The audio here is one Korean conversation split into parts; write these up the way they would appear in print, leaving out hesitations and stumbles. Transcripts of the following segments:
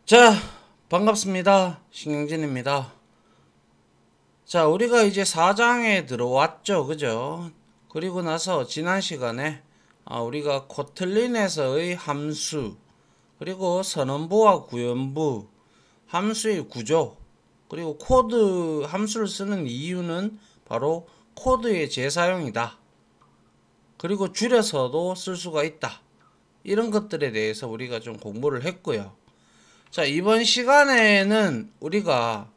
자, 반갑습니다. 신경진입니다. 자, 우리가 이제 4장에 들어왔죠. 그죠? 그리고 나서 지난 시간에 우리가 코틀린에서의 함수, 그리고 선언부와 구현부, 함수의 구조, 그리고 코드 함수를 쓰는 이유는 바로 코드의 재사용이다. 그리고 줄여서도 쓸 수가 있다. 이런 것들에 대해서 우리가 좀 공부를 했고요. 자, 이번 시간에는 우리가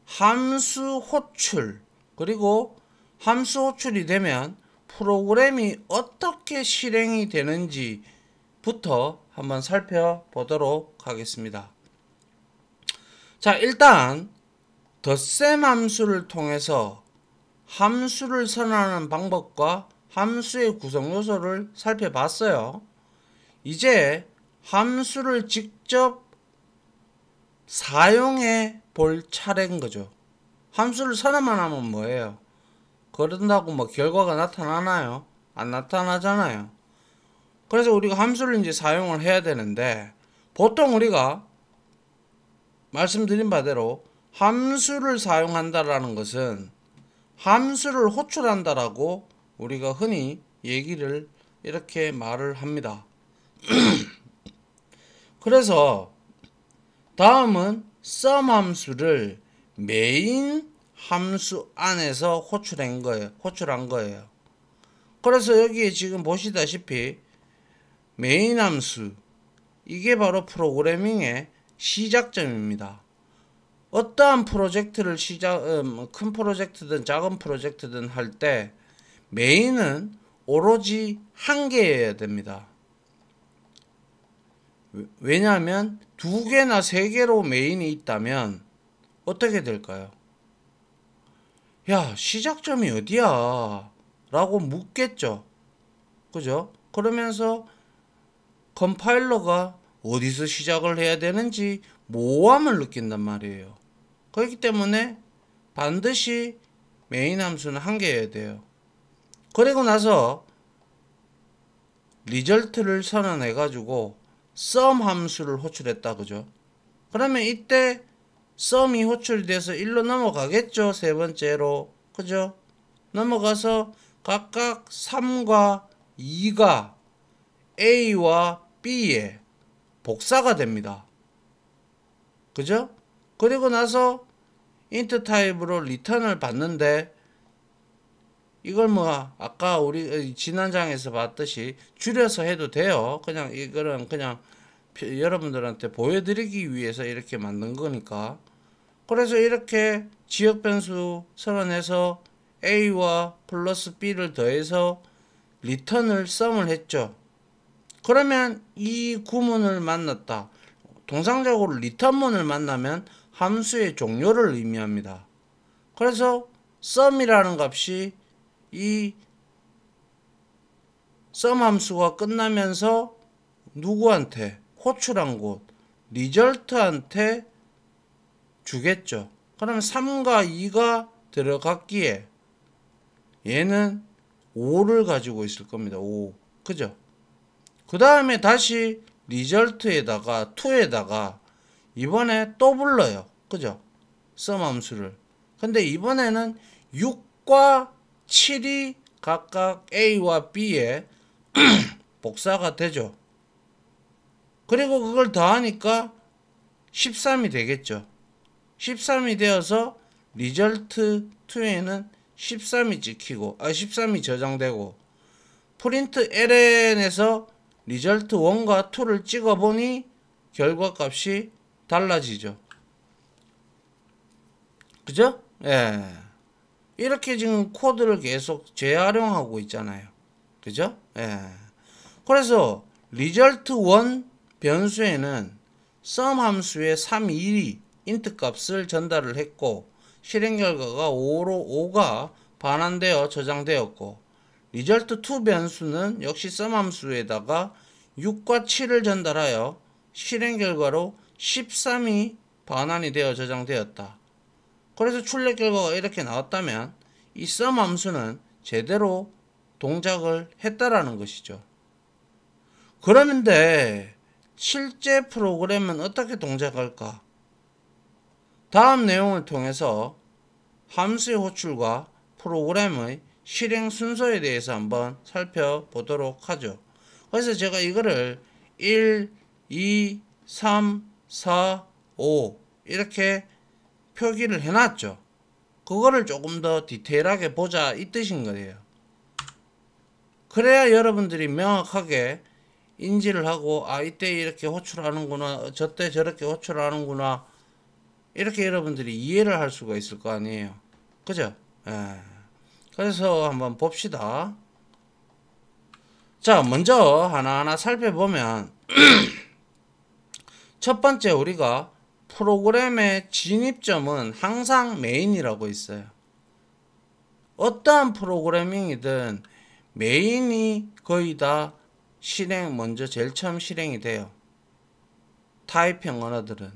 함수 호출, 그리고 함수 호출이 되면 프로그램이 어떻게 실행이 되는지부터 한번 살펴보도록 하겠습니다. 자, 일단 덧셈 함수를 통해서 함수를 선언하는 방법과 함수의 구성 요소를 살펴봤어요. 이제 함수를 직접 사용해 볼 차례인 거죠. 함수를 선언만 하면 뭐예요? 그런다고 뭐 결과가 나타나나요? 안 나타나잖아요. 그래서 우리가 함수를 이제 사용을 해야 되는데, 보통 우리가 말씀드린 바대로 함수를 사용한다라는 것은 함수를 호출한다라고 우리가 흔히 얘기를 이렇게 말을 합니다. 그래서 다음은 sum 함수를 메인 함수 안에서 호출한 거예요. 그래서 여기에 지금 보시다시피 메인 함수, 이게 바로 프로그래밍의 시작점입니다. 어떠한 프로젝트를 큰 프로젝트든 작은 프로젝트든 할 때 메인은 오로지 한 개여야 됩니다. 왜냐하면 두 개나 세 개로 메인이 있다면 어떻게 될까요? 야, 시작점이 어디야? 라고 묻겠죠. 그죠? 그러면서 컴파일러가 어디서 시작을 해야 되는지 모호함을 느낀단 말이에요. 그렇기 때문에 반드시 메인 함수는 한 개여야 돼요. 그리고 나서 리절트를 선언해 가지고 sum 함수를 호출했다. 그죠? 그러면 이때 sum이 호출돼서 1로 넘어가겠죠. 세 번째로. 그죠? 넘어가서 각각 3과 2가 A와 B의 복사가 됩니다. 그죠? 그리고 나서 int 타입으로 return을 받는데, 이걸 뭐 아까 우리 지난 장에서 봤듯이 줄여서 해도 돼요. 그냥 이거는 그냥 여러분들한테 보여드리기 위해서 이렇게 만든 거니까. 그래서 이렇게 지역 변수 선언해서 A와 플러스 B를 더해서 return을 sum을 했죠. 그러면 이 구문을 만났다. 통상적으로 return문을 만나면 함수의 종료를 의미합니다. 그래서 sum이라는 값이 이 sum 함수가 끝나면서 누구한테? 호출한 곳 리절트한테 주겠죠. 그러면 3과 2가 들어갔기에 얘는 5를 가지고 있을 겁니다. 5. 그죠? 그 다음에 다시 리절트에다가 2에다가 이번에 또 불러요. 그죠? sum 함수를. 근데 이번에는 6과 7이 각각 A와 B에 복사가 되죠. 그리고 그걸 더하니까 13이 되겠죠. 13이 되어서 리절트 2에는 13이 찍히고 13이 저장되고, 프린트 ln에서 리절트 1과 2를 찍어보니 결과값이 달라지죠. 그죠? 예. 이렇게 지금 코드를 계속 재활용하고 있잖아요. 그죠? 예. 그래서 result 1 변수에는 sum 함수의 3, 2 int 값을 전달을 했고, 실행 결과가 5가 반환되어 저장되었고, result 2 변수는 역시 sum 함수에다가 6과 7을 전달하여 실행 결과로 13이 반환이 되어 저장되었다. 그래서 출력 결과가 이렇게 나왔다면 이 sum 함수는 제대로 동작을 했다라는 것이죠. 그런데 실제 프로그램은 어떻게 동작할까? 다음 내용을 통해서 함수의 호출과 프로그램의 실행 순서에 대해서 한번 살펴보도록 하죠. 그래서 제가 이거를 1, 2, 3, 4, 5 이렇게 표기를 해놨죠. 그거를 조금 더 디테일하게 보자 이 뜻인 거예요. 그래야 여러분들이 명확하게 인지를 하고 이때 이렇게 호출하는구나, 저때 저렇게 호출하는구나, 이렇게 여러분들이 이해를 할 수가 있을 거 아니에요. 그죠? 예. 그래서 한번 봅시다. 자, 먼저 하나하나 살펴보면 첫 번째, 우리가 프로그램의 진입점은 항상 메인이라고 있어요. 어떠한 프로그래밍이든 메인이 거의 다 먼저 제일 처음 실행이 돼요. 타입형 언어들은.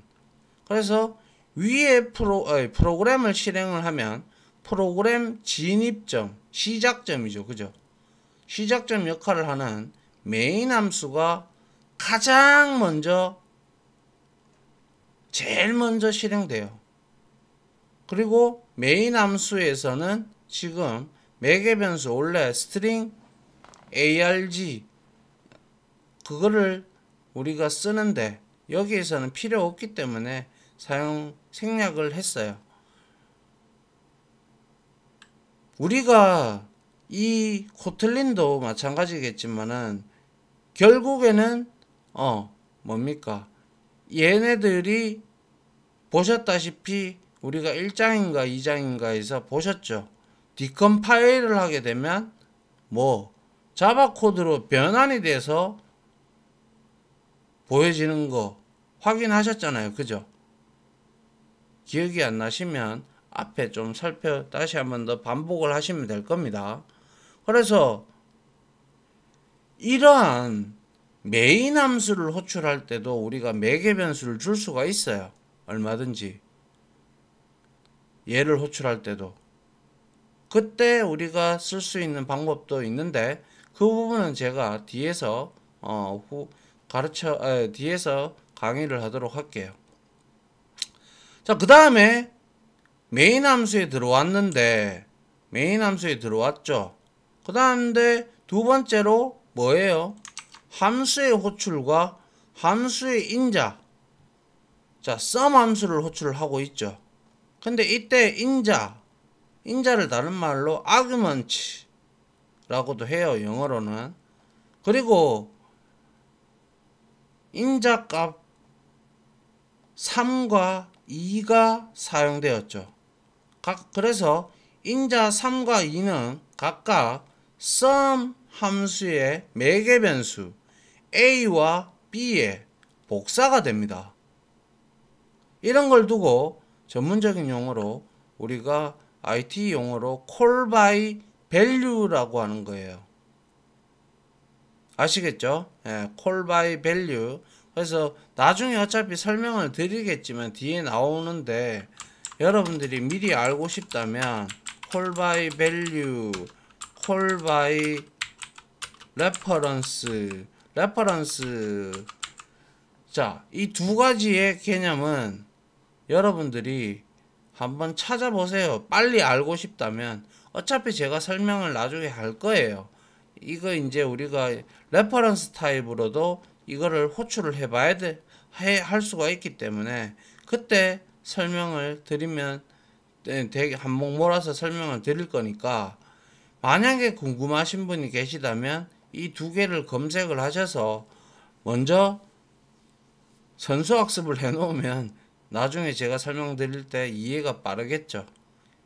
그래서 위에 프로그램을 실행을 하면 프로그램 진입점, 시작점이죠. 그죠? 시작점 역할을 하는 메인 함수가 가장 먼저, 제일 먼저 실행돼요. 그리고 메인 함수에서는 지금 매개 변수, 원래 스트링 arg 그거를 우리가 쓰는데 여기에서는 필요 없기 때문에 생략을 했어요. 우리가 이 코틀린도 마찬가지겠지만은 결국에는 뭡니까? 얘네들이 보셨다시피 우리가 1장인가 2장인가에서 보셨죠? 디컴파일을 하게 되면 자바 코드로 변환이 돼서 보여지는 거 확인하셨잖아요. 그죠? 기억이 안 나시면 앞에 좀 다시 한번 더 반복을 하시면 될 겁니다. 그래서 이러한 메인 함수를 호출할 때도 우리가 매개 변수를 줄 수가 있어요. 얼마든지. 얘를 호출할 때도. 그때 우리가 쓸 수 있는 방법도 있는데 그 부분은 제가 뒤에서 뒤에서 강의를 하도록 할게요. 자, 그 다음에 메인 함수에 들어왔죠. 그 다음에 두 번째로 뭐예요? 함수의 호출과 함수의 인자. 자, sum 함수를 호출을 하고 있죠. 근데 이때 인자를 다른 말로 argument 라고도 해요. 영어로는. 그리고 인자값 3과 2가 사용되었죠. 그래서 인자 3과 2는 각각 sum 함수의 매개 변수 a와 b의 복사가 됩니다. 이런 걸 두고 전문적인 용어로 우리가 IT 용어로 call by value라고 하는 거예요. 아시겠죠? call by value. 그래서 나중에 어차피 설명을 드리겠지만 뒤에 나오는데 여러분들이 미리 알고 싶다면 call by value, call by reference. 자, 이 두 가지의 개념은 여러분들이 한번 찾아보세요. 빨리 알고 싶다면. 어차피 제가 설명을 나중에 할 거예요. 이거 이제 우리가 레퍼런스 타입으로도 이거를 호출을 해봐야 할 수가 있기 때문에 그때 설명을 드리면 되게 한몫 몰아서 설명을 드릴 거니까 만약에 궁금하신 분이 계시다면 이 두 개를 검색을 하셔서 먼저 선수학습을 해놓으면 나중에 제가 설명드릴 때 이해가 빠르겠죠.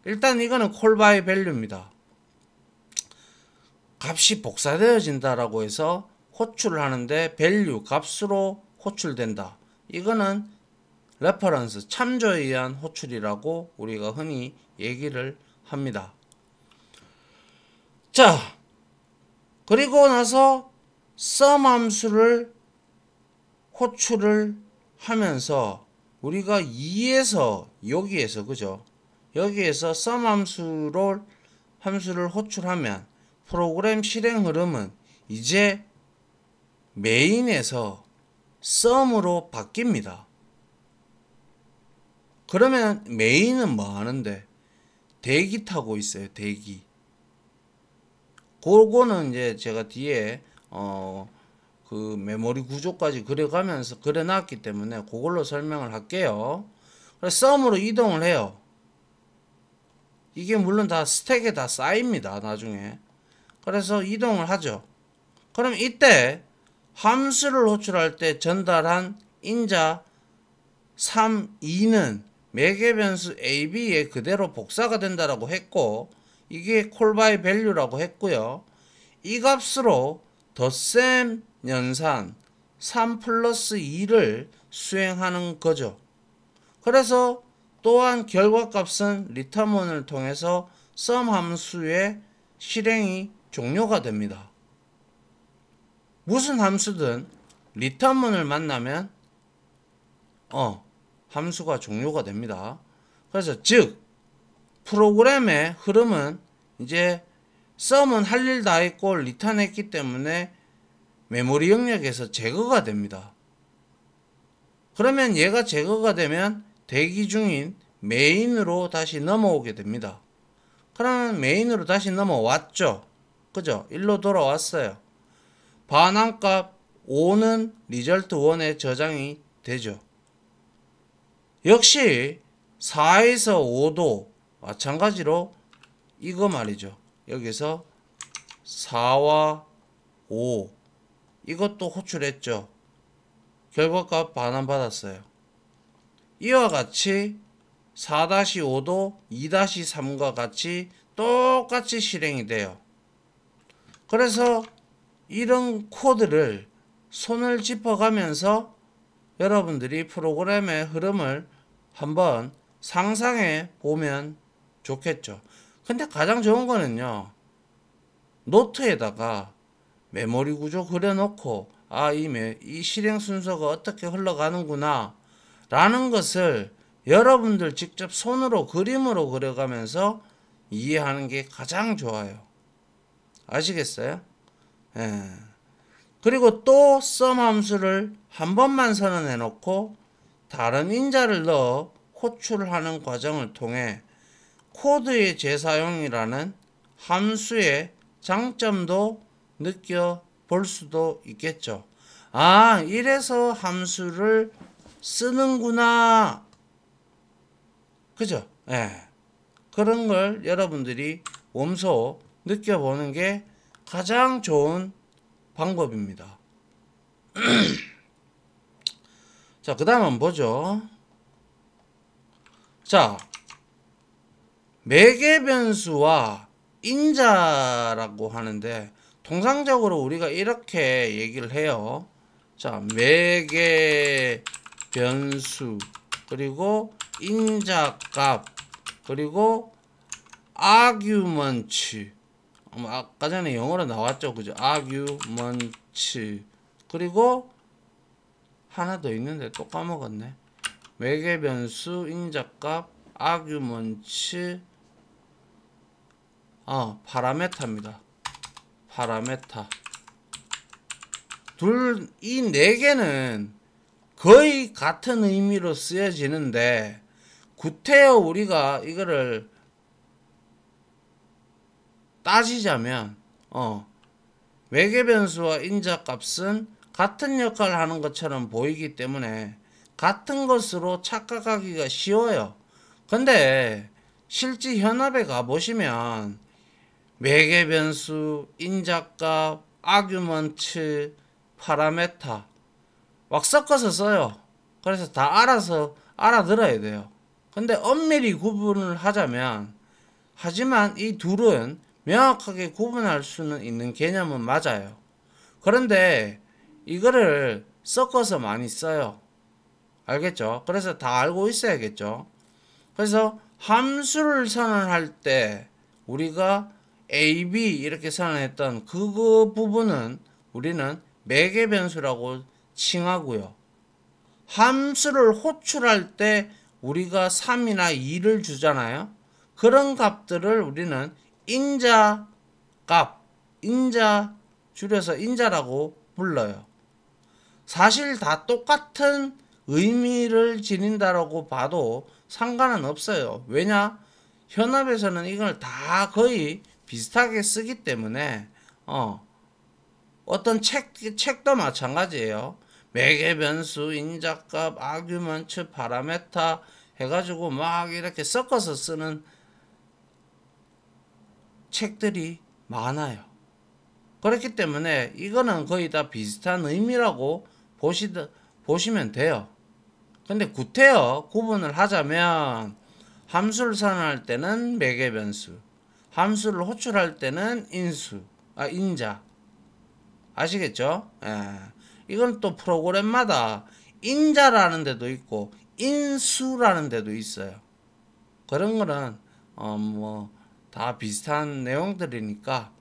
일단 이거는 call by value입니다. 값이 복사되어진다라고 해서 호출을 하는데 value 값으로 호출된다. 이거는 reference 참조에 의한 호출이라고 우리가 흔히 얘기를 합니다. 자, 그리고 나서 sum 함수를 호출을 하면서 우리가 2에서 여기에서 그죠? 여기에서 sum 함수를 호출하면 프로그램 실행 흐름은 이제 메인에서 sum으로 바뀝니다. 그러면 메인은 뭐 하는데? 대기 타고 있어요. 대기. 그거는 이제 제가 뒤에 그 메모리 구조까지 그려가면서 그려놨기 때문에 그걸로 설명을 할게요. 그래서 sum으로 이동을 해요. 이게 물론 다 스택에 다 쌓입니다. 나중에. 그래서 이동을 하죠. 그럼 이때 함수를 호출할 때 전달한 인자 3, 2는 매개 변수 AB에 그대로 복사가 된다라고 했고, 이게 call by value라고 했고요. 이 값으로 덧셈 연산 3 플러스 2를 수행하는 거죠. 그래서 또한 결과값은 return을 통해서 sum 함수의 실행이 종료가 됩니다. 무슨 함수든 return을 만나면 함수가 종료가 됩니다. 그래서 즉 프로그램의 흐름은 이제 sum은 할 일 다 했고 return 했기 때문에 메모리 영역에서 제거가 됩니다. 그러면 얘가 제거가 되면 대기 중인 메인으로 다시 넘어오게 됩니다. 그러면 메인으로 다시 넘어왔죠. 그죠? 일로 돌아왔어요. 반환값 5는 리절트 1에 저장이 되죠. 역시 4에서 5도 마찬가지로 이거 말이죠. 여기서 4와 5 이것도 호출했죠. 결과값 반환 받았어요. 이와 같이 4-5도 2-3과 같이 똑같이 실행이 돼요. 그래서 이런 코드를 손을 짚어가면서 여러분들이 프로그램의 흐름을 한번 상상해 보면 좋겠죠. 근데 가장 좋은 거는요, 노트에다가 메모리 구조 그려놓고 이 실행 순서가 어떻게 흘러가는구나 라는 것을 여러분들 직접 손으로 그림으로 그려가면서 이해하는 게 가장 좋아요. 아시겠어요? 예. 그리고 또 sum 함수를 한 번만 선언해 놓고 다른 인자를 넣어 호출하는 과정을 통해 코드의 재사용이라는 함수의 장점도 느껴볼 수도 있겠죠. 이래서 함수를 쓰는구나. 그죠? 예. 그런 걸 여러분들이 몸소 느껴보는 게 가장 좋은 방법입니다. 자, 그 다음 한번 보죠. 자, 매개 변수와 인자라고 하는데 통상적으로 우리가 이렇게 얘기를 해요. 자, 매개 변수 그리고 인자값 그리고 argument 아까 전에 영어로 나왔죠. 그죠? argument 그리고 하나 더 있는데 또 까먹었네. 매개 변수 인자값 argument 파라메타입니다. 파라메타. 이 네 개는 거의 같은 의미로 쓰여지는데 구태여 우리가 이거를 따지자면 매개 변수와 인자값은 같은 역할을 하는 것처럼 보이기 때문에 같은 것으로 착각하기가 쉬워요. 근데 실제 현업에 가보시면 매개 변수, 인자값, 아규먼트, 파라메타 막 섞어서 써요. 그래서 다 알아서 알아들어야 돼요. 근데 엄밀히 구분을 하자면 하지만 이 둘은 명확하게 구분할 수는 있는 개념은 맞아요. 그런데 이거를 섞어서 많이 써요. 알겠죠? 그래서 다 알고 있어야겠죠? 그래서 함수를 선언할 때 우리가 A, B 이렇게 선언했던 그 부분은 우리는 매개 변수라고 칭하고요. 함수를 호출할 때 우리가 3이나 2를 주잖아요. 그런 값들을 우리는 인자 값, 줄여서 인자라고 불러요. 사실 다 똑같은 의미를 지닌다라고 봐도 상관은 없어요. 왜냐? 현업에서는 이걸 다 거의 비슷하게 쓰기 때문에 어떤 책도 마찬가지예요. 매개 변수, 인자값, 아규먼트, 파라메타 해가지고 막 이렇게 섞어서 쓰는 책들이 많아요. 그렇기 때문에 이거는 거의 다 비슷한 의미라고 보시면 돼요. 근데 구태여 구분을 하자면 함수를 선언할 때는 매개 변수, 함수를 호출할 때는 인자. 아시겠죠? 예. 이건 또 프로그램마다 인자라는 데도 있고 인수라는 데도 있어요. 그런 거는 뭐 다 비슷한 내용들이니까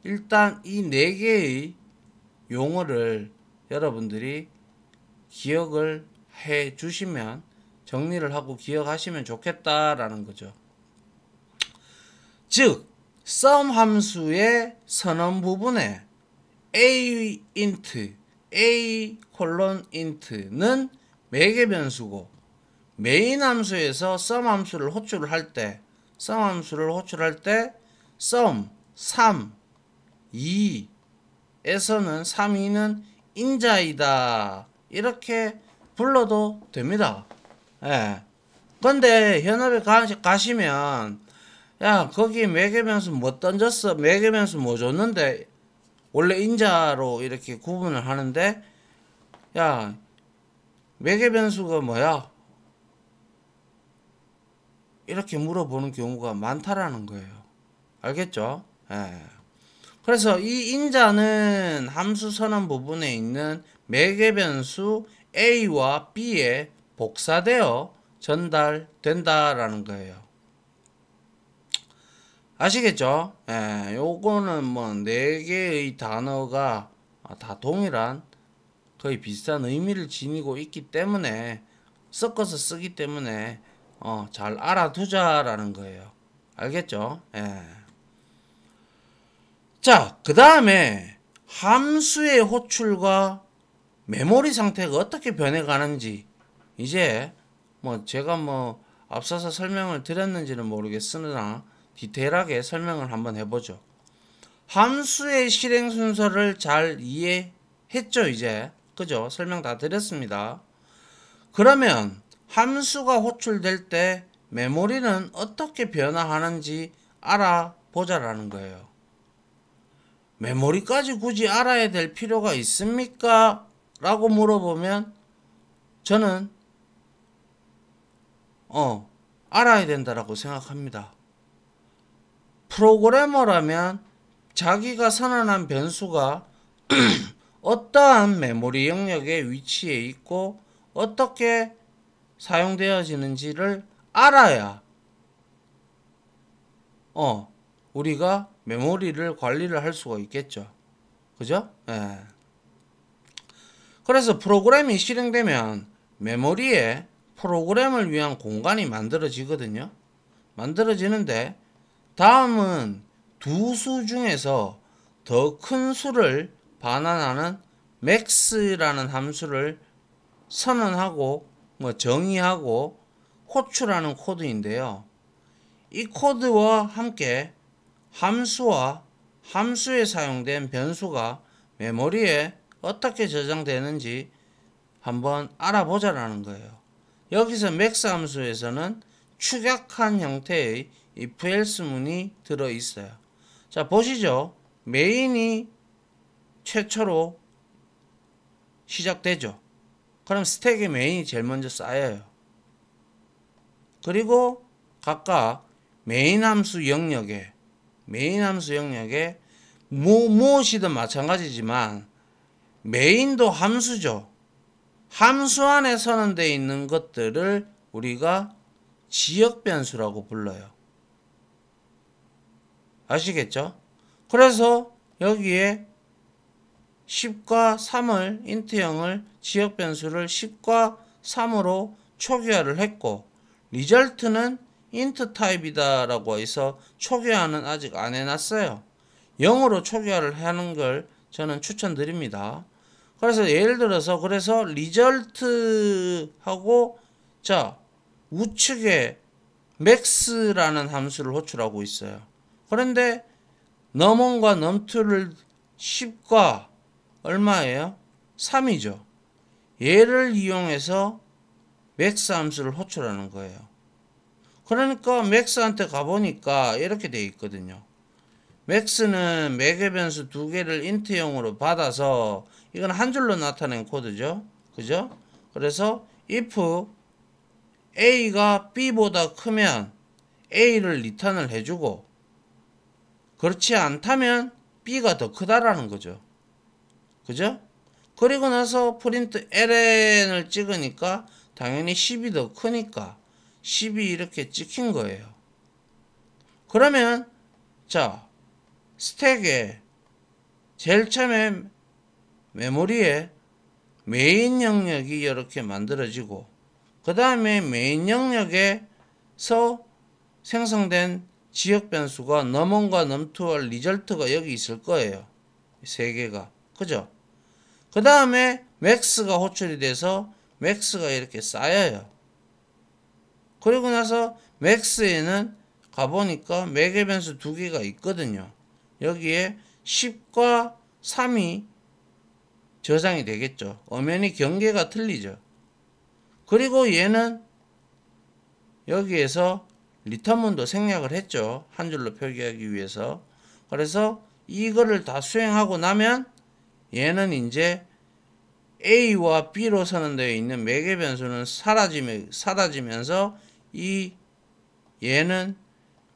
일단 이 네 개의 용어를 여러분들이 기억을 해 주시면 정리를 하고 기억하시면 좋겠다라는 거죠. 즉 sum 함수의 선언 부분에 a int, a int는 매개 변수고 메인 함수에서 sum 함수를 호출할 때 sum 3, 2에서는 3, 2는 인자이다 이렇게 불러도 됩니다. 예. 근데 현업에 가시면 야 거기 매개변수 뭐 던졌어? 매개변수 뭐 줬는데 원래 인자로 이렇게 구분을 하는데 야 매개변수가 뭐야? 이렇게 물어보는 경우가 많다라는 거예요. 알겠죠? 예. 그래서 이 인자는 함수 선언 부분에 있는 매개변수 A와 B에 복사되어 전달된다라는 거예요. 아시겠죠? 예, 요거는 뭐 4개의 단어가 다 동일한 거의 비슷한 의미를 지니고 있기 때문에 섞어서 쓰기 때문에 잘 알아두자라는 거예요. 알겠죠? 예. 자, 그 다음에 함수의 호출과 메모리 상태가 어떻게 변해가는지 이제 뭐 제가 뭐 앞서서 설명을 드렸는지는 모르겠으나 디테일하게 설명을 한번 해보죠. 함수의 실행 순서를 잘 이해했죠, 이제? 그죠? 설명 다 드렸습니다. 그러면 함수가 호출될 때 메모리는 어떻게 변화하는지 알아보자라는 거예요. 메모리까지 굳이 알아야 될 필요가 있습니까? 라고 물어보면 저는 알아야 된다라고 생각합니다. 프로그래머라면 자기가 선언한 변수가 어떠한 메모리 영역에 위치해 있고 어떻게 사용되어지는지를 알아야 우리가 메모리를 관리를 할 수가 있겠죠. 그죠? 예. 그래서 프로그램이 실행되면 메모리에 프로그램을 위한 공간이 만들어지거든요. 만들어지는데 다음은 두 수 중에서 더 큰 수를 반환하는 max라는 함수를 선언하고 정의하고 호출하는 코드인데요. 이 코드와 함께 함수와 함수에 사용된 변수가 메모리에 어떻게 저장되는지 한번 알아보자라는 거예요. 여기서 max 함수에서는 축약한 형태의 if else 문이 들어 있어요. 자, 보시죠. 메인이 최초로 시작되죠. 그럼 스택에 메인이 제일 먼저 쌓여요. 그리고 각각 메인 함수 영역에 무엇이든 마찬가지지만 메인도 함수죠. 함수 안에 선언되어 있는 것들을 우리가 지역 변수라고 불러요. 아시겠죠? 그래서 여기에 10과 3을 int형을 지역 변수를 10과 3으로 초기화를 했고 리절트는 int 타입이다 라고 해서 초기화는 아직 안 해놨어요. 0으로 초기화를 하는 걸 저는 추천드립니다. 그래서 예를 들어서 그래서 result하고 자 우측에 max라는 함수를 호출하고 있어요. 그런데 num1과 num2를 10과 얼마예요? 3이죠. 얘를 이용해서 max 함수를 호출하는 거예요. 그러니까 max한테 가보니까 이렇게 돼 있거든요. max는 매개 변수 두 개를 int형으로 받아서 이건 한 줄로 나타낸 코드죠. 그죠? 그래서 if a가 b보다 크면 a를 리턴을 해주고 그렇지 않다면 b가 더 크다라는 거죠. 그죠? 그리고 나서 프린트 ln을 찍으니까 당연히 10이 더 크니까 10이 이렇게 찍힌 거예요. 그러면 자 스택에 제일 처음에 메모리에 메인 영역이 이렇게 만들어지고 그 다음에 메인 영역에서 생성된 지역 변수가 num1과 num2와 result가 여기 있을 거예요. 세 개가. 그죠? 그 다음에 max가 호출이 돼서 max가 이렇게 쌓여요. 그리고 나서 max에는 가보니까 매개 변수 두 개가 있거든요. 여기에 10과 3이 저장이 되겠죠. 엄연히 경계가 틀리죠. 그리고 얘는 여기에서 리턴문도 생략을 했죠. 한 줄로 표기하기 위해서. 그래서 이거를 다 수행하고 나면 얘는 이제 A와 B로 선언되어 있는 매개 변수는 사라지면서 이 얘는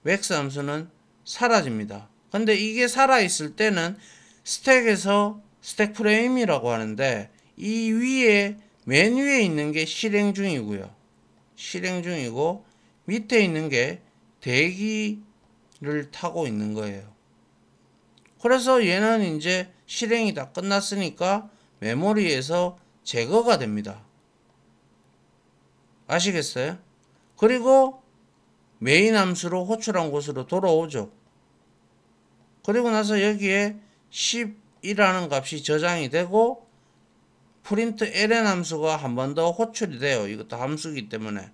max 함수는 사라집니다. 근데 이게 살아있을 때는 스택에서 스택 프레임이라고 하는데 이 위에 맨 위에 있는 게 실행 중이고요. 실행 중이고 밑에 있는 게 대기를 타고 있는 거예요. 그래서 얘는 이제 실행이 다 끝났으니까 메모리에서 제거가 됩니다. 아시겠어요? 그리고 메인 함수로 호출한 곳으로 돌아오죠. 그리고 나서 여기에 10이라는 값이 저장이 되고 프린트 ln 함수가 한 번 더 호출이 돼요. 이것도 함수이기 때문에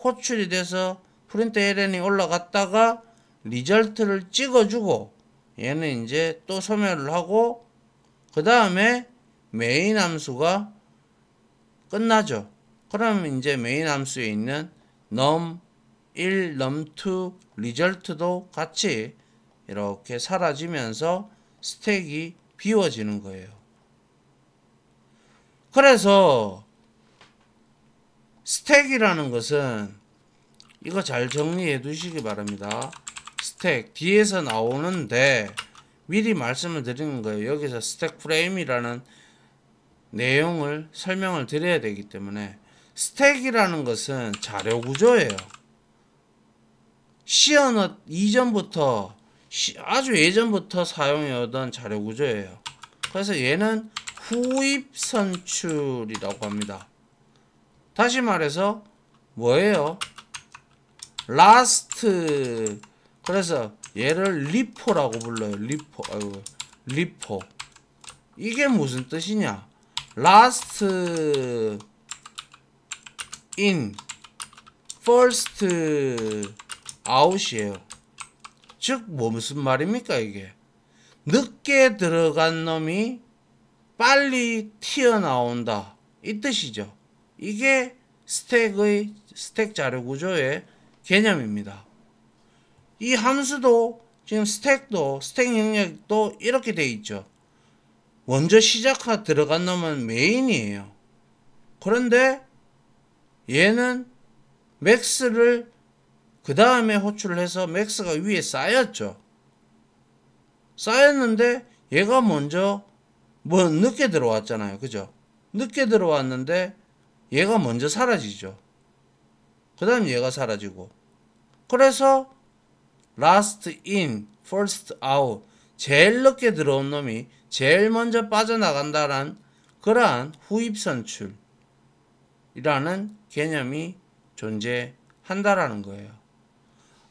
호출이 돼서 프린트 ln이 올라갔다가 리절트를 찍어주고 얘는 이제 또 소멸을 하고 그 다음에 메인 함수가 끝나죠. 그럼 이제 메인 함수에 있는 num1, num2, result도 같이 이렇게 사라지면서 스택이 비워지는 거예요. 그래서 스택이라는 것은 이거 잘 정리해 두시기 바랍니다. 스택 뒤에서 나오는데 미리 말씀을 드리는 거예요. 여기서 스택 프레임이라는 내용을 설명을 드려야 되기 때문에 스택이라는 것은 자료 구조예요. 시언어 이전부터 아주 예전부터 사용해 오던 자료 구조예요. 그래서 얘는 후입 선출이라고 합니다. 다시 말해서 뭐예요? last 그래서 얘를 리포라고 불러요. 리포. 이게 무슨 뜻이냐? last in, first out이에요. 즉 무슨 말입니까 이게? 늦게 들어간 놈이 빨리 튀어나온다 이 뜻이죠. 이게 스택 자료 구조의 개념입니다. 이 함수도 지금 스택 영역도 이렇게 돼 있죠. 먼저 들어간 놈은 메인이에요. 그런데 얘는 max를 그 다음에 호출을 해서 max가 위에 쌓였죠. 쌓였는데 얘가 먼저 늦게 들어왔잖아요. 그죠? 늦게 들어왔는데 얘가 먼저 사라지죠. 그 다음 얘가 사라지고 그래서 last in, first out 제일 늦게 들어온 놈이 제일 먼저 빠져나간다는 그러한 후입 선출이라는 개념이 존재한다라는 거예요.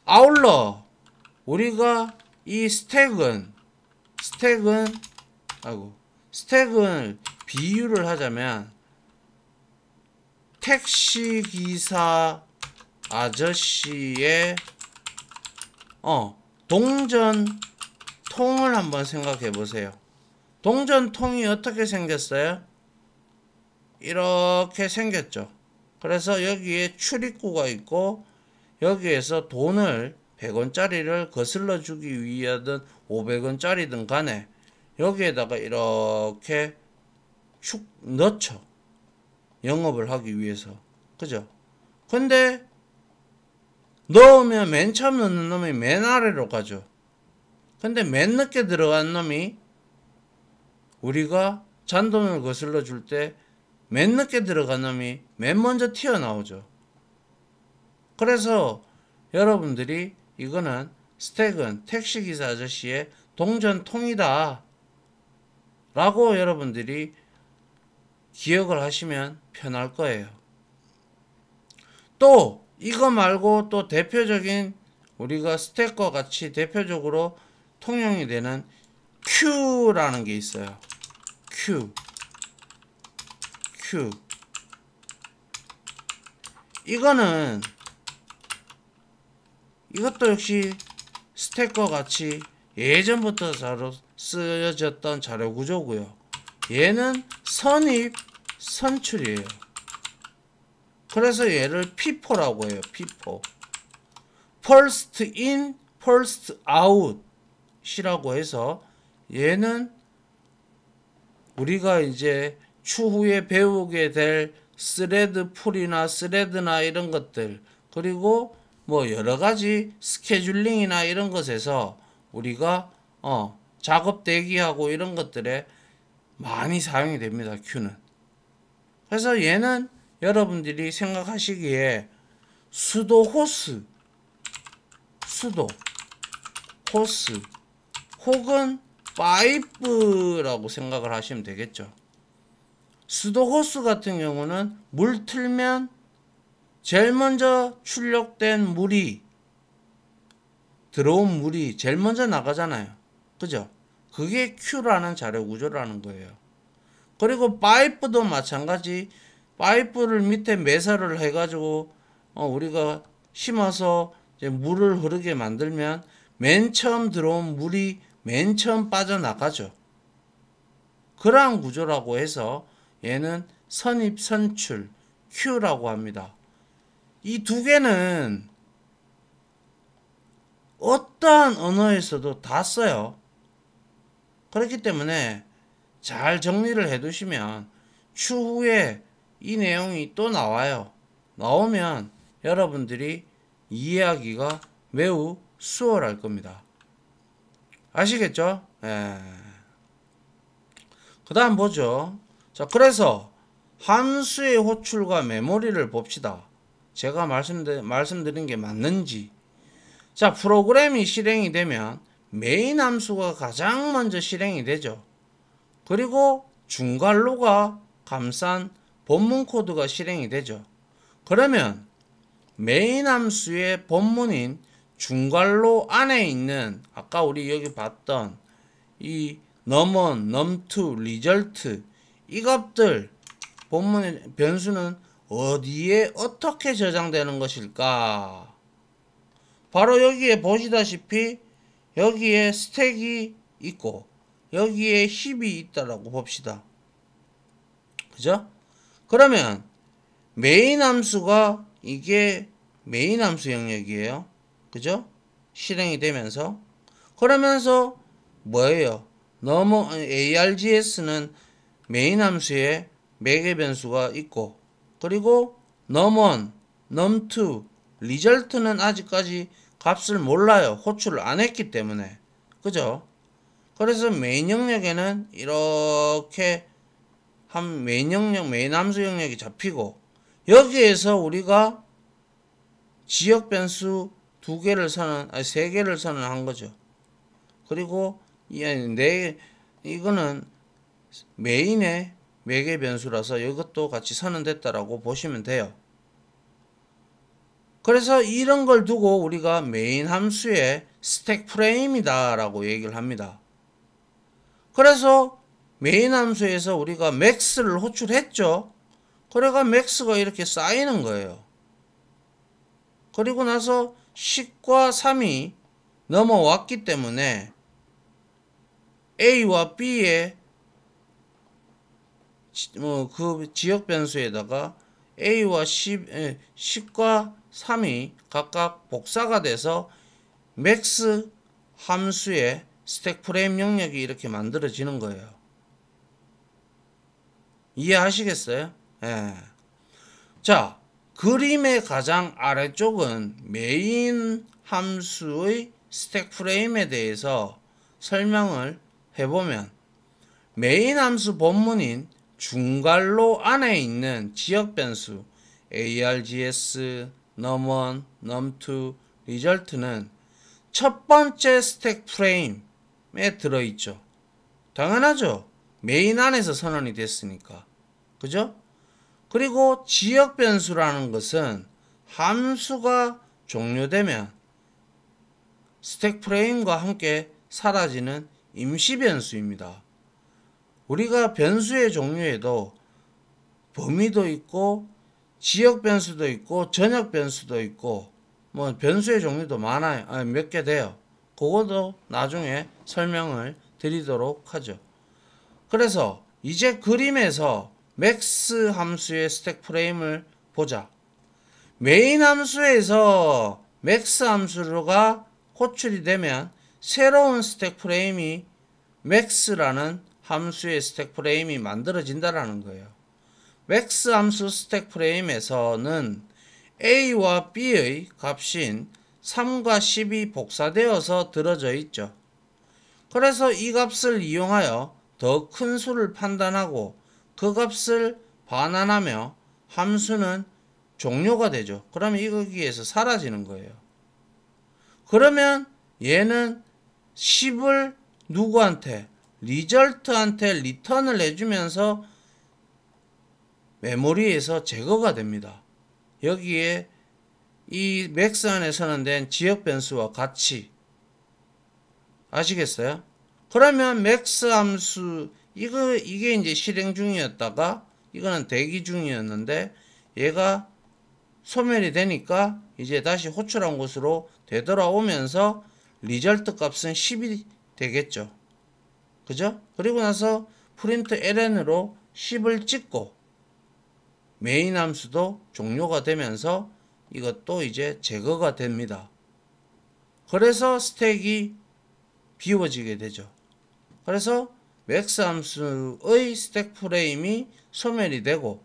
아울러 우리가 이 스택은 비유를 하자면 택시기사 아저씨의 동전통을 한번 생각해 보세요. 동전통이 어떻게 생겼어요? 이렇게 생겼죠. 그래서 여기에 출입구가 있고 여기에서 돈을 100원짜리를 거슬러 주기 위하든 500원짜리든 간에 여기에다가 이렇게 축 넣죠. 영업을 하기 위해서. 그죠? 근데 넣으면 맨 처음 넣는 놈이 맨 아래로 가죠. 근데 맨 늦게 들어간 놈이 우리가 잔돈을 거슬러 줄 때 맨 늦게 들어간 놈이 맨 먼저 튀어나오죠. 그래서 여러분들이 이거는 스택은 택시기사 아저씨의 동전통이다 라고 여러분들이 기억을 하시면 편할 거예요. 또 이거 말고 또 대표적인 우리가 스택과 같이 대표적으로 통용이 되는 Q라는 게 있어요. Q. 이거는 이것도 역시 스택과 같이 예전부터 쓰여졌던 자료 구조고요. 얘는 선입 선출이에요. 그래서 얘를 FIFO라고 해요. FIFO. First in, first out 이라고 해서 얘는 우리가 이제 추후에 배우게 될 스레드 풀이나 스레드나 이런 것들 그리고 뭐 여러 가지 스케줄링이나 이런 것에서 우리가 작업 대기하고 이런 것들에 많이 사용이 됩니다. Q는. 그래서 얘는 여러분들이 생각하시기에 수도 호스 혹은 파이프라고 생각을 하시면 되겠죠. 수도 호스 같은 경우는 물 틀면 제일 먼저 출력된 물이 들어온 물이 제일 먼저 나가잖아요. 그죠? 그게 Q라는 자료 구조라는 거예요. 그리고 파이프도 마찬가지. 파이프를 밑에 매설을 해가지고 우리가 심어서 이제 물을 흐르게 만들면 맨 처음 들어온 물이 맨 처음 빠져나가죠. 그러한 구조라고 해서 얘는 선입선출 Q라고 합니다. 이 두 개는 어떠한 언어에서도 다 써요. 그렇기 때문에 잘 정리를 해 두시면 추후에 이 내용이 또 나와요. 나오면 여러분들이 이해하기가 매우 수월할 겁니다. 아시겠죠? 그 다음 보죠. 자, 그래서 함수의 호출과 메모리를 봅시다. 제가 말씀드린 게 맞는지. 자, 프로그램이 실행이 되면 메인 함수가 가장 먼저 실행이 되죠. 그리고 중괄호가 감싼 본문 코드가 실행이 되죠. 그러면 메인 함수의 본문인 중괄호 안에 있는 아까 우리 여기 봤던 이 num1, num2, result 이 값들 본문의 변수는 어디에 어떻게 저장되는 것일까? 바로 여기에 보시다시피 여기에 스택이 있고 여기에 힙이 있다라고 봅시다. 그죠? 그러면 메인 함수가 이게 메인 함수 영역이에요. 그죠? 실행이 되면서 그러면서 뭐예요? args는 메인 함수에 매개 변수가 있고 그리고 num1, num2, result는 아직까지 값을 몰라요. 호출을 안 했기 때문에. 그죠? 그래서 메인 영역에는 이렇게 한 메인 함수 영역이 잡히고 여기에서 우리가 지역 변수 2개를 선언, 3개를 선언한 거죠. 그리고 이거는 메인의 매개 변수라서 이것도 같이 선언됐다라고 보시면 돼요. 그래서 이런 걸 두고 우리가 메인 함수의 스택 프레임이다 라고 얘기를 합니다. 그래서 메인 함수에서 우리가 max를 호출했죠. 그래가 max가 이렇게 쌓이는 거예요. 그리고 나서 10과 3이 넘어왔기 때문에 A와 B의 그 지역 변수에다가 A와 10과 3이 각각 복사가 돼서 max 함수의 스택 프레임 영역이 이렇게 만들어지는 거예요. 이해하시겠어요? 예. 자, 그림의 가장 아래쪽은 메인 함수의 스택 프레임에 대해서 설명을 해보면 메인 함수 본문인 중괄호 안에 있는 지역 변수 args, num1, num2, result는 첫 번째 스택 프레임에 들어있죠. 당연하죠. 메인 안에서 선언이 됐으니까. 그죠? 그리고 지역 변수라는 것은 함수가 종료되면 스택 프레임과 함께 사라지는 임시 변수입니다. 우리가 변수의 종류에도 범위도 있고 지역 변수도 있고 전역 변수도 있고 뭐 변수의 종류도 많아요. 몇 개 돼요. 그것도 나중에 설명을 드리도록 하죠. 그래서 이제 그림에서 맥스 함수의 스택 프레임을 보자. 메인 함수에서 맥스 함수가 호출이 되면 새로운 스택 프레임이 max라는 함수의 스택 프레임이 만들어진다라는 거예요. max 함수 스택 프레임에서는 A와 B의 값인 3과 10이 복사되어서 들어져 있죠. 그래서 이 값을 이용하여 더 큰 수를 판단하고 그 값을 반환하며 함수는 종료가 되죠. 그러면 여기에서 사라지는 거예요. 그러면 얘는 10을 누구한테? 리절트한테 리턴을 해주면서 메모리에서 제거가 됩니다. 여기에 이 맥스 안에 선언된 지역 변수와 같이 아시겠어요? 그러면 맥스 함수 이게 이제 실행 중이었다가 이거는 대기 중이었는데 얘가 소멸이 되니까 이제 다시 호출한 곳으로 되돌아오면서 리절트 값은 10이 되겠죠. 그죠? 그리고 나서 프린트 ln으로 10을 찍고 메인 함수도 종료가 되면서 이것도 이제 제거가 됩니다. 그래서 스택이 비워지게 되죠. 그래서 맥스 함수의 스택 프레임이 소멸이 되고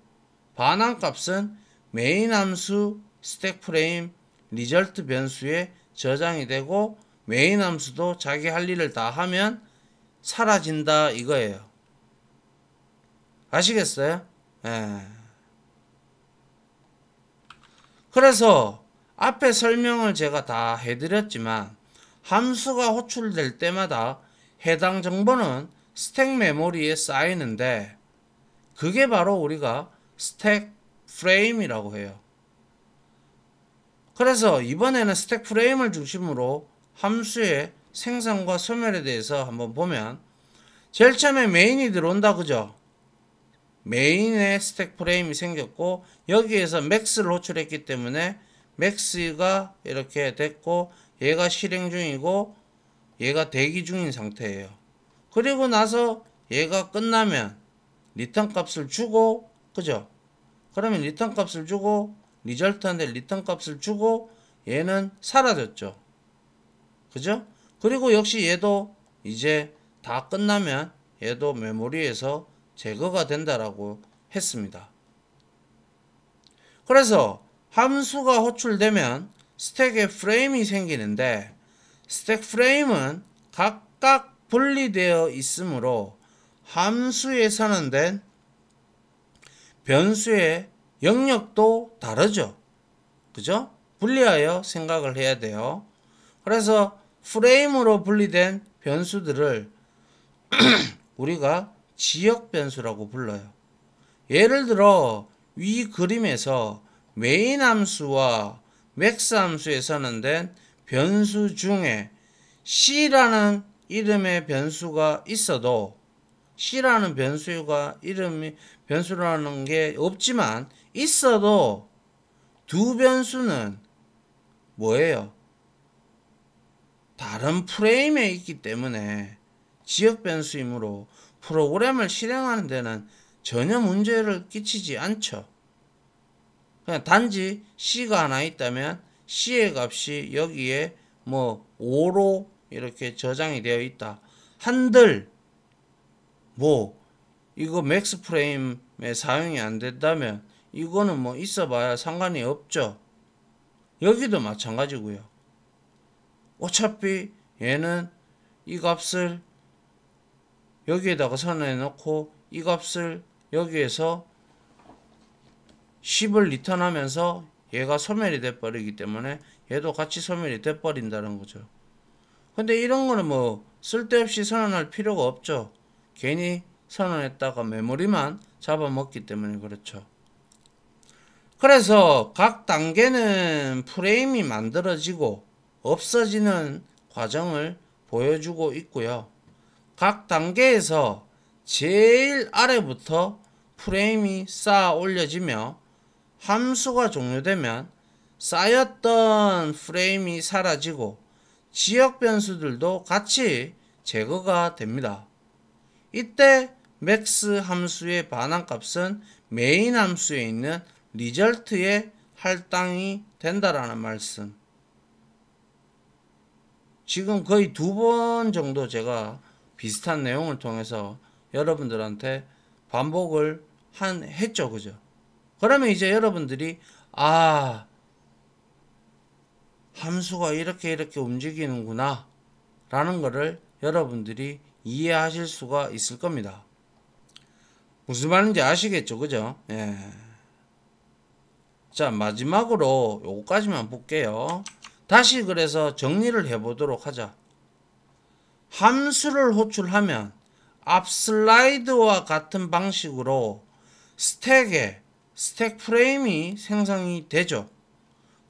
반환 값은 메인 함수 스택 프레임 리절트 변수에 저장이 되고 메인 함수도 자기 할 일을 다 하면 사라진다 이거예요. 아시겠어요? 예. 그래서 앞에 설명을 제가 다 해드렸지만 함수가 호출될 때마다 해당 정보는 스택 메모리에 쌓이는데 그게 바로 우리가 스택 프레임이라고 해요. 그래서 이번에는 스택 프레임을 중심으로 함수의 생성과 소멸에 대해서 한번 보면 제일 처음에 메인이 들어온다 그죠? 메인에 스택 프레임이 생겼고 여기에서 max를 호출했기 때문에 max가 이렇게 됐고 얘가 실행 중이고 얘가 대기 중인 상태예요. 그리고 나서 얘가 끝나면 리턴 값을 주고 그죠? 그러면 리턴 값을 주고 리절트한테 리턴 값을 주고 얘는 사라졌죠. 그죠? 그리고 역시 얘도 이제 다 끝나면 얘도 메모리에서 제거가 된다라고 했습니다. 그래서 함수가 호출되면 스택에 프레임이 생기는데 스택 프레임은 각각 분리되어 있으므로 함수에 선언된 변수의 영역도 다르죠. 그죠? 분리하여 생각을 해야 돼요. 그래서 프레임으로 분리된 변수들을 우리가 지역 변수라고 불러요. 예를 들어 위 그림에서 메인 함수와 맥스 함수에 선언된 변수 중에 C라는 이름의 변수가 있어도 C라는 변수가 이름이 변수라는 게 없지만 있어도 두 변수는 뭐예요? 다른 프레임에 있기 때문에 지역 변수이므로 프로그램을 실행하는 데는 전혀 문제를 끼치지 않죠. 그냥 단지 C가 하나 있다면 C의 값이 여기에 뭐 5로 이렇게 저장이 되어 있다. 한들 뭐 이거 맥스 프레임에 사용이 안 된다면 이거는 뭐 있어봐야 상관이 없죠. 여기도 마찬가지고요. 어차피 얘는 이 값을 여기에다가 선언해 놓고 이 값을 여기에서 10을 리턴하면서 얘가 소멸이 돼 버리기 때문에 얘도 같이 소멸이 돼 버린다는 거죠. 근데 이런 거는 뭐 쓸데없이 선언할 필요가 없죠. 괜히 선언했다가 메모리만 잡아먹기 때문에 그렇죠. 그래서 각 단계는 프레임이 만들어지고 없어지는 과정을 보여주고 있고요. 각 단계에서 제일 아래부터 프레임이 쌓아 올려지며 함수가 종료되면 쌓였던 프레임이 사라지고 지역 변수들도 같이 제거가 됩니다. 이때 max 함수의 반환값은 메인 함수에 있는 result에 할당이 된다라는 말씀. 지금 거의 2번 정도 제가 비슷한 내용을 통해서 여러분들한테 반복을 했죠. 그죠? 그러면 이제 여러분들이 함수가 이렇게 움직이는구나 라는 거를 여러분들이 이해하실 수가 있을 겁니다. 무슨 말인지 아시겠죠? 그죠? 예. 자, 마지막으로 요거까지만 볼게요. 다시 그래서 정리를 해보도록 하자. 함수를 호출하면 앞 슬라이드와 같은 방식으로 스택 프레임이 생성이 되죠.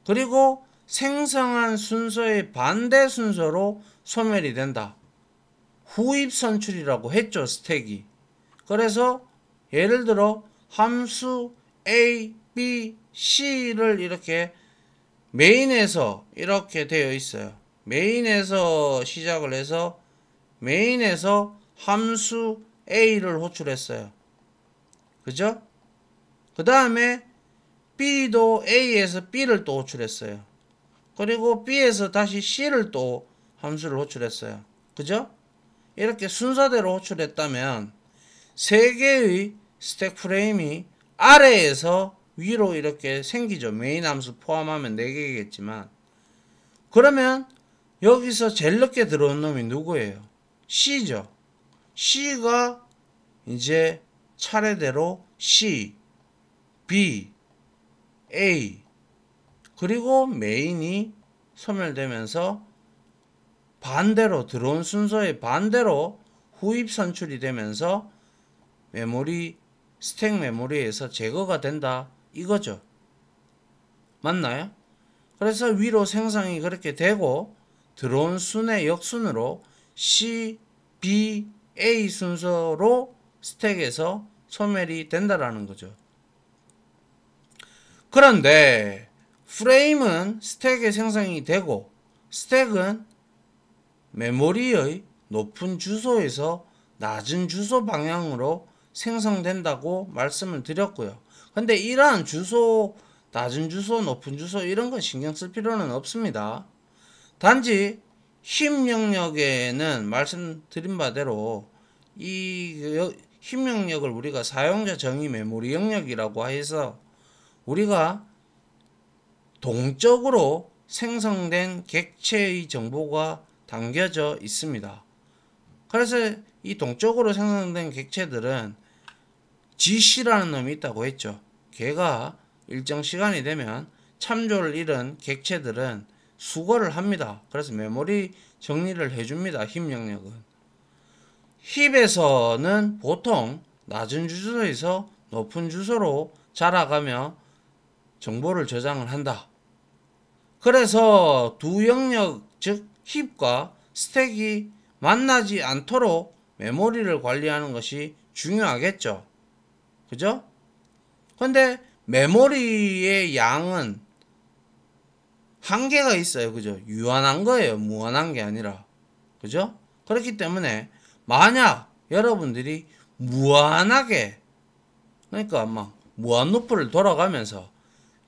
그리고 생성한 순서의 반대 순서로 소멸이 된다. 후입 선출이라고 했죠, 스택이. 그래서 예를 들어 함수 A, B, C를 이렇게 메인에서 이렇게 되어 있어요. 메인에서 시작을 해서 메인에서 함수 A를 호출했어요. 그죠? 그 다음에 B도 A에서 B를 또 호출했어요. 그리고 B에서 다시 C를 또 함수를 호출했어요. 그죠? 이렇게 순서대로 호출했다면 세 개의 스택 프레임이 아래에서 위로 이렇게 생기죠. 메인 함수 포함하면 4개겠지만. 그러면 여기서 제일 늦게 들어온 놈이 누구예요? C죠. C가 이제 차례대로 C, B, A 그리고 메인이 소멸되면서 반대로 들어온 순서의 반대로 후입 선출이 되면서 스택 메모리에서 제거가 된다 이거죠. 맞나요? 그래서 위로 생성이 그렇게 되고 들어온 순의 역순으로 C, B, A 순서로 스택에서 소멸이 된다라는 거죠. 그런데 프레임은 스택에 생성이 되고 스택은 메모리의 높은 주소에서 낮은 주소 방향으로 생성된다고 말씀을 드렸고요. 근데 이러한 주소, 낮은 주소, 높은 주소 이런 건 신경 쓸 필요는 없습니다. 단지 힘 영역에는 말씀드린 바대로 이 힘 영역을 우리가 사용자 정의 메모리 영역이라고 해서 우리가 동적으로 생성된 객체의 정보가 담겨져 있습니다. 그래서 이 동적으로 생성된 객체들은 GC라는 놈이 있다고 했죠. 걔가 일정 시간이 되면 참조를 잃은 객체들은 수거를 합니다. 그래서 메모리 정리를 해줍니다. 힙 영역은. 힙에서는 보통 낮은 주소에서 높은 주소로 자라가며 정보를 저장을 한다. 그래서 두 영역 즉 힙과 스택이 만나지 않도록 메모리를 관리하는 것이 중요하겠죠. 그죠? 근데 메모리의 양은 한계가 있어요. 그죠? 유한한 거예요. 무한한 게 아니라. 그죠? 그렇기 때문에 만약 여러분들이 무한하게, 그러니까 막 무한루프를 돌아가면서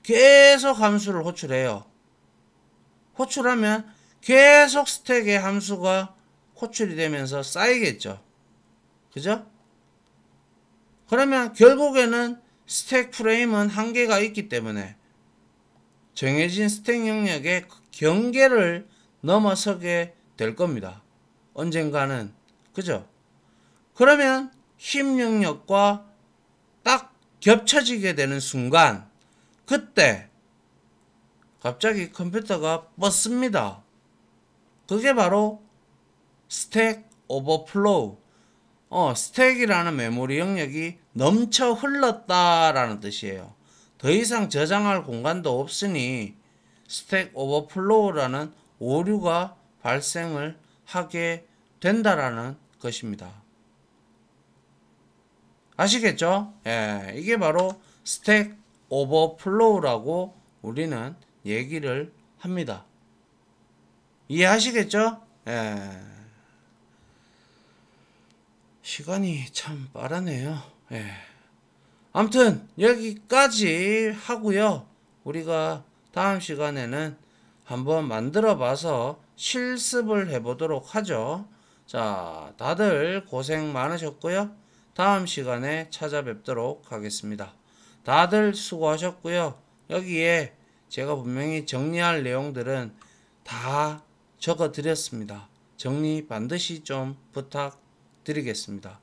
계속 함수를 호출해요. 호출하면 계속 스택의 함수가 호출이 되면서 쌓이겠죠. 그죠? 그러면 결국에는 스택 프레임은 한계가 있기 때문에 정해진 스택 영역의 경계를 넘어서게 될 겁니다. 언젠가는. 그죠? 그러면 힘 영역과 딱 겹쳐지게 되는 순간, 그때 갑자기 컴퓨터가 뻗습니다. 그게 바로 스택 오버플로우. 스택이라는 메모리 영역이 넘쳐 흘렀다라는 뜻이에요. 더 이상 저장할 공간도 없으니 스택 오버플로우라는 오류가 발생을 하게 된다라는 것입니다. 아시겠죠? 예, 이게 바로 스택 오버플로우라고 우리는 얘기를 합니다. 이해하시겠죠? 예. 시간이 참 빠르네요. 예. 아무튼 여기까지 하고요. 우리가 다음 시간에는 한번 만들어 봐서 실습을 해보도록 하죠. 자, 다들 고생 많으셨고요. 다음 시간에 찾아뵙도록 하겠습니다. 다들 수고하셨고요. 여기에 제가 분명히 정리할 내용들은 다 적어 드렸습니다. 정리 반드시 좀 부탁드리겠습니다.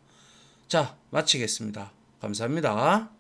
자, 마치겠습니다. 감사합니다.